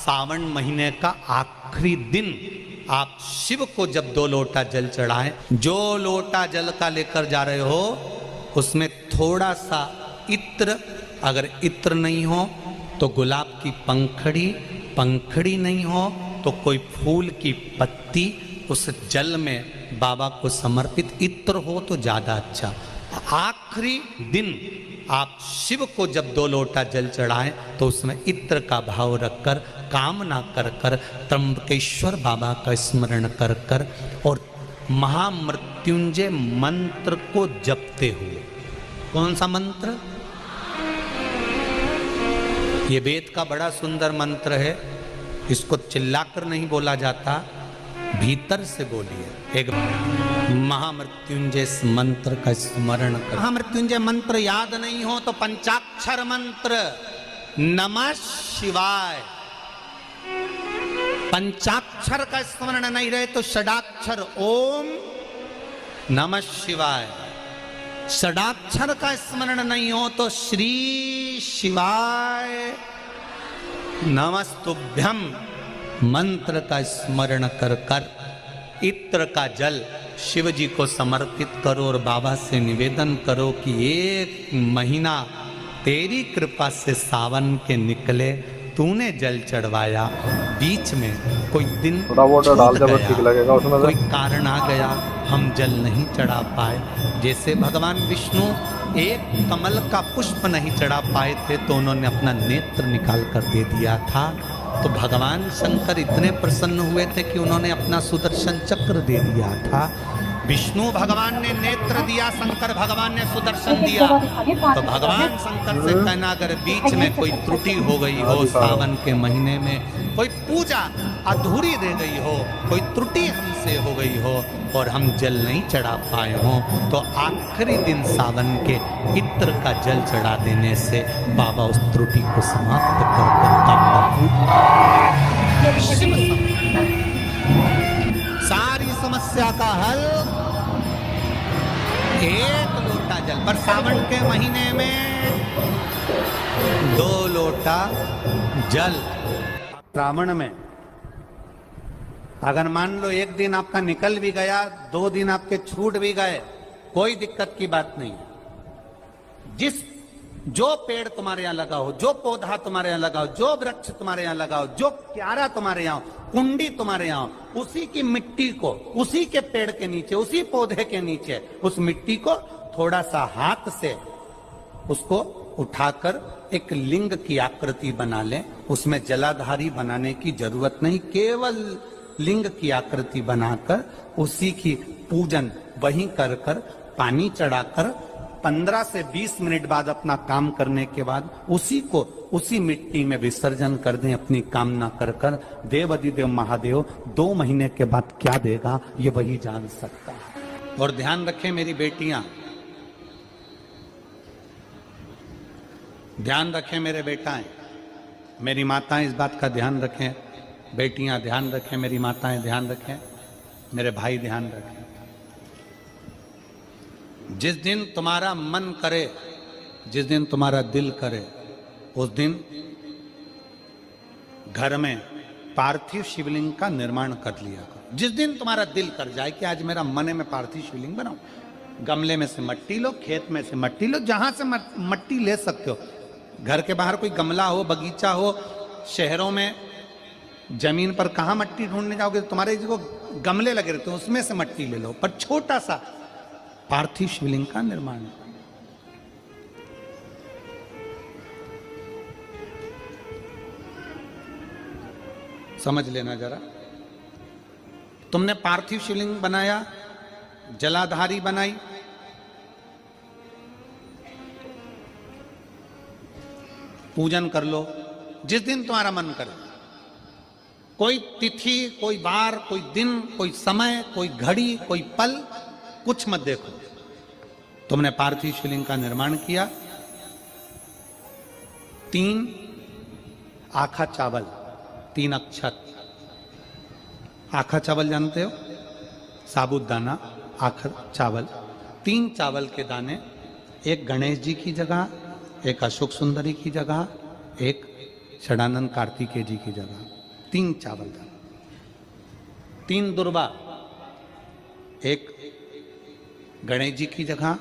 सावन महीने का आखिरी दिन आप शिव को जब 2 लोटा जल चढ़ाएं, जो लोटा जल का लेकर जा रहे हो उसमें थोड़ा सा इत्र, अगर इत्र नहीं हो तो गुलाब की पंखड़ी, पंखड़ी नहीं हो तो कोई फूल की पत्ती उस जल में बाबा को समर्पित, इत्र हो तो ज़्यादा अच्छा। आखिरी दिन आप शिव को जब 2 लोटा जल चढ़ाएं तो उसमें इत्र का भाव रखकर, कामना कर कर, त्र्यंबकेश्वर बाबा का स्मरण कर कर और महामृत्युंजय मंत्र को जपते हुए। कौन सा मंत्र? ये वेद का बड़ा सुंदर मंत्र है, इसको चिल्लाकर नहीं बोला जाता, भीतर से बोलिए। एक महामृत्युंजय मंत्र का स्मरण कर। महामृत्युंजय मंत्र याद नहीं हो तो पंचाक्षर मंत्र नमः शिवाय, पंचाक्षर का स्मरण नहीं रहे तो षडाक्षर ओम नमः शिवाय, षडाक्षर का स्मरण नहीं हो तो श्री शिवाय नमस्तुभ्यम मंत्र का स्मरण कर कर इत्र का जल शिव जी को समर्पित करो और बाबा से निवेदन करो कि 1 महीना तेरी कृपा से सावन के निकले, तूने जल चढ़वाया, बीच में कोई दिन छूट गया, कोई कारण आ गया, हम जल नहीं चढ़ा पाए। जैसे भगवान विष्णु एक कमल का पुष्प नहीं चढ़ा पाए थे तो उन्होंने अपना नेत्र निकाल कर दे दिया था, तो भगवान शंकर इतने प्रसन्न हुए थे कि उन्होंने अपना सुदर्शन चक्र दे दिया था। विष्णु भगवान ने नेत्र दिया, शंकर भगवान ने सुदर्शन दिया, तो भगवान शंकर से कहना अगर बीच में कोई त्रुटि हो गई हो, सावन के महीने में कोई पूजा अधूरी रह गई हो, कोई त्रुटि हमसे हो गई हो और हम जल नहीं चढ़ा पाए हो, तो आखिरी दिन सावन के इत्र का जल चढ़ा देने से बाबा उस त्रुटि को समाप्त कर सारी समस्या का हल 1 लोटा जल। पर सावन के महीने में 2 लोटा जल। श्रावण में अगर मान लो 1 दिन आपका निकल भी गया, 2 दिन आपके छूट भी गए, कोई दिक्कत की बात नहीं। जो पेड़ तुम्हारे यहाँ लगा हो, जो पौधा तुम्हारे यहाँ लगा हो, जो वृक्ष तुम्हारे यहाँ लगा हो, जो क्यारा तुम्हारे यहाँ, कुंडी तुम्हारे यहाँ, उसी की मिट्टी को, उसी के पेड़ के नीचे, उसी पौधे के नीचे उस मिट्टी को थोड़ा सा हाथ से उसको उठाकर एक लिंग की आकृति बना लें। उसमें जलाधारी बनाने की जरूरत नहीं, केवल लिंग की आकृति बनाकर उसी की पूजन वहीं कर कर, पानी चढ़ाकर 15 से 20 मिनट बाद अपना काम करने के बाद उसी को उसी मिट्टी में विसर्जन कर दें, अपनी कामना कर कर। देव अधिदेव महादेव 2 महीने के बाद क्या देगा ये वही जान सकता है। और ध्यान रखें मेरी बेटियां, ध्यान रखें मेरे बेटाएं, मेरी माताएं इस बात का ध्यान रखें, बेटियां ध्यान रखें, मेरी माताएं ध्यान रखें, मेरे भाई ध्यान रखें। जिस दिन तुम्हारा मन करे, जिस दिन तुम्हारा दिल करे, उस दिन घर में पार्थिव शिवलिंग का निर्माण कर लिया करो। जिस दिन तुम्हारा दिल कर जाए कि आज मेरा मन है मैं पार्थिव शिवलिंग बनाऊं, गमले में से मट्टी लो, खेत में से मट्टी लो, जहां से मट्टी ले सकते हो। घर के बाहर कोई गमला हो, बगीचा हो, शहरों में जमीन पर कहाँ मट्टी ढूंढने जाओगे, तुम्हारे जो गमले लगे रहते हैं उसमें से मट्टी ले लो, पर छोटा सा पार्थिव शिवलिंग का निर्माण। समझ लेना जरा, तुमने पार्थिव शिवलिंग बनाया, जलाधारी बनाई, पूजन कर लो जिस दिन तुम्हारा मन करे। कोई तिथि, कोई वार, कोई दिन, कोई समय, कोई घड़ी, कोई पल कुछ मत देखो। तुमने पार्थिव शिवलिंग का निर्माण किया, 3 आखा चावल, 3 अक्षत। आखा चावल जानते हो, साबुदाना, आखा चावल, 3 चावल के दाने, एक गणेश जी की जगह, एक अशोक सुंदरी की जगह, एक षडानंद कार्तिकेय जी की जगह, 3 चावल दाल, 3 दुर्वा, एक गणेश जी की जगह,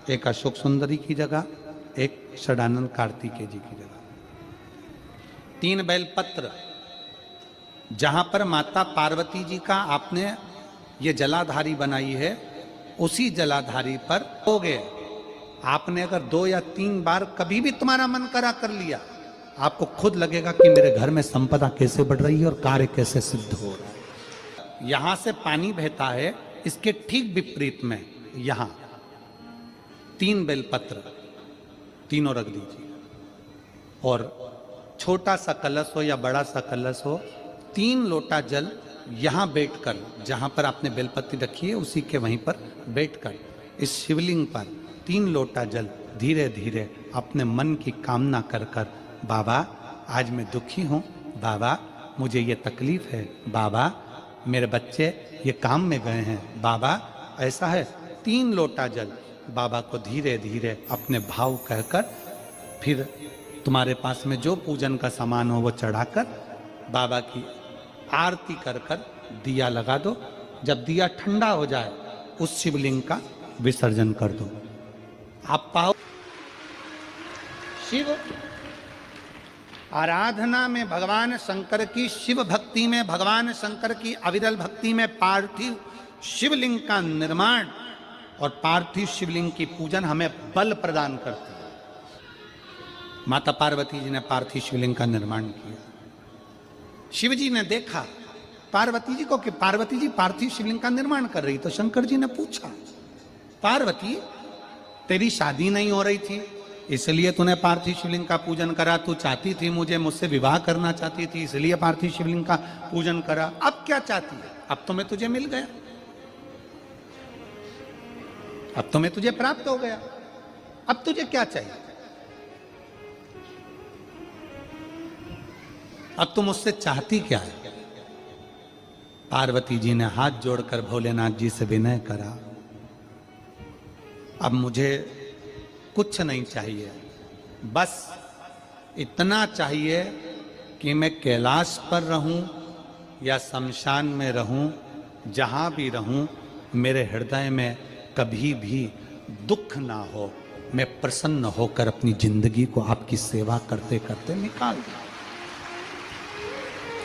एक अशोक सुंदरी की जगह, एक षडानंद कार्तिकेय जी की जगह, 3 बेलपत्र, जहां पर माता पार्वती जी का आपने ये जलाधारी बनाई है, उसी जलाधारी पर हो गए। आपने अगर 2 या 3 बार कभी भी तुम्हारा मन करा कर लिया, आपको खुद लगेगा कि मेरे घर में संपदा कैसे बढ़ रही है और कार्य कैसे सिद्ध हो रहा है। यहां से पानी बहता है, इसके ठीक विपरीत में यहां 3 बेलपत्र, तीनों रख दीजिए, और छोटा सा कलश हो या बड़ा सा कलश हो, 3 लोटा जल यहां बैठकर, जहां पर आपने बेलपत्ती रखी है उसी के वहीं पर बैठकर इस शिवलिंग पर 3 लोटा जल धीरे धीरे अपने मन की कामना कर कर, बाबा आज मैं दुखी हूं, बाबा मुझे ये तकलीफ है, बाबा मेरे बच्चे ये काम में गए हैं, बाबा ऐसा है, 3 लोटा जल बाबा को धीरे धीरे अपने भाव कहकर, फिर तुम्हारे पास में जो पूजन का सामान हो वो चढ़ाकर बाबा की आरती कर कर दिया लगा दो। जब दिया ठंडा हो जाए उस शिवलिंग का विसर्जन कर दो। आप पाओ शिव आराधना में भगवान शंकर की, शिव भक्ति में भगवान शंकर की अविरल भक्ति में पार्थिव शिवलिंग का निर्माण और पार्थिव शिवलिंग की पूजन हमें बल प्रदान करती है। माता पार्वती जी ने पार्थिव शिवलिंग का निर्माण किया। शिव जी ने देखा पार्वती जी को कि पार्वती जी पार्थिव शिवलिंग का निर्माण कर रही, तो शंकर जी ने पूछा, पार्वती तेरी शादी नहीं हो रही थी इसलिए तूने पार्थिव शिवलिंग का पूजन करा, तू चाहती थी मुझसे विवाह करना चाहती थी इसलिए पार्थिव शिवलिंग का पूजन करा, अब क्या चाहती है? अब तो मैं तुझे मिल गया, अब तो मैं तुझे प्राप्त हो गया, अब तुझे क्या चाहिए? अब तुम मुझसे चाहती क्या है? पार्वती जी ने हाथ जोड़कर भोलेनाथ जी से विनय करा, अब मुझे कुछ नहीं चाहिए, बस इतना चाहिए कि मैं कैलाश पर रहूं या शमशान में रहूं, जहां भी रहूं मेरे हृदय में कभी भी दुख ना हो, मैं प्रसन्न होकर अपनी जिंदगी को आपकी सेवा करते करते निकाल दूं,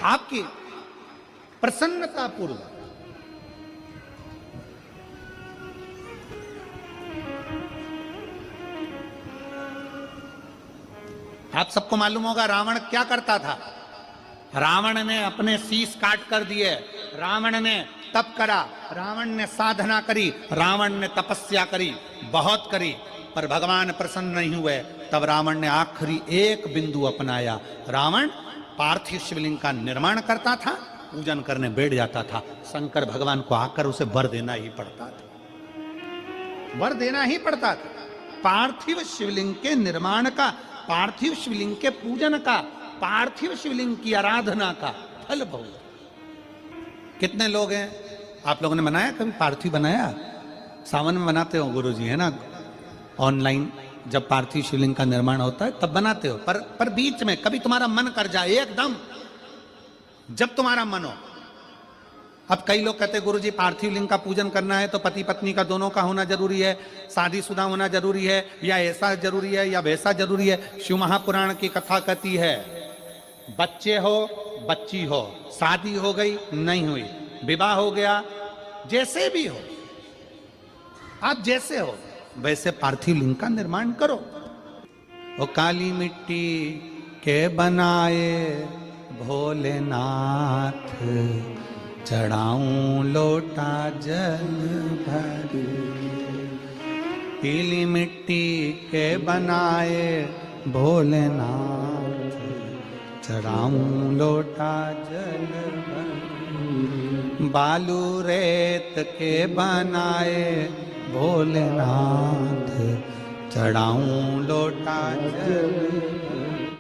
आपकी प्रसन्नता पूर्वक। आप सबको मालूम होगा रावण क्या करता था। रावण ने अपने शीश काट कर दिए, रावण ने तप करा, रावण ने साधना करी, रावण ने तपस्या करी, बहुत करी, पर भगवान प्रसन्न नहीं हुए। तब रावण ने आखिरी एक बिंदु अपनाया। रावण पार्थिव शिवलिंग का निर्माण करता था, पूजन करने बैठ जाता था, शंकर भगवान को आकर उसे वर देना ही पड़ता था, वर देना ही पड़ता था। पार्थिव शिवलिंग के निर्माण का, पार्थिव शिवलिंग के पूजन का, पार्थिव शिवलिंग की आराधना का फल बहुत। कितने लोग हैं आप लोगों ने बनाया, कभी पार्थिव बनाया? सावन में बनाते हो गुरुजी, है ना, ऑनलाइन जब पार्थिव शिवलिंग का निर्माण होता है तब बनाते हो, पर बीच में कभी तुम्हारा मन कर जाए, एकदम जब तुम्हारा मन हो। अब कई लोग कहते हैं गुरुजी पार्थिव लिंग का पूजन करना है तो पति पत्नी का दोनों का होना जरूरी है, शादीशुदा होना जरूरी है, या ऐसा जरूरी है या वैसा जरूरी है। शिव महापुराण की कथा कहती है बच्चे हो बच्ची हो, शादी हो गई नहीं हुई, विवाह हो गया, जैसे भी हो, आप जैसे हो वैसे पार्थिव लिंग का निर्माण करो। वो काली मिट्टी के बनाए भोलेनाथ, चढ़ाऊं लोटा जल भर, पीली मिट्टी के बनाए भोलेनाथ, चढ़ाऊं लोटा जल भर, बालू रेत के बनाए भोलेनाथ, चढ़ाऊं लोटा जल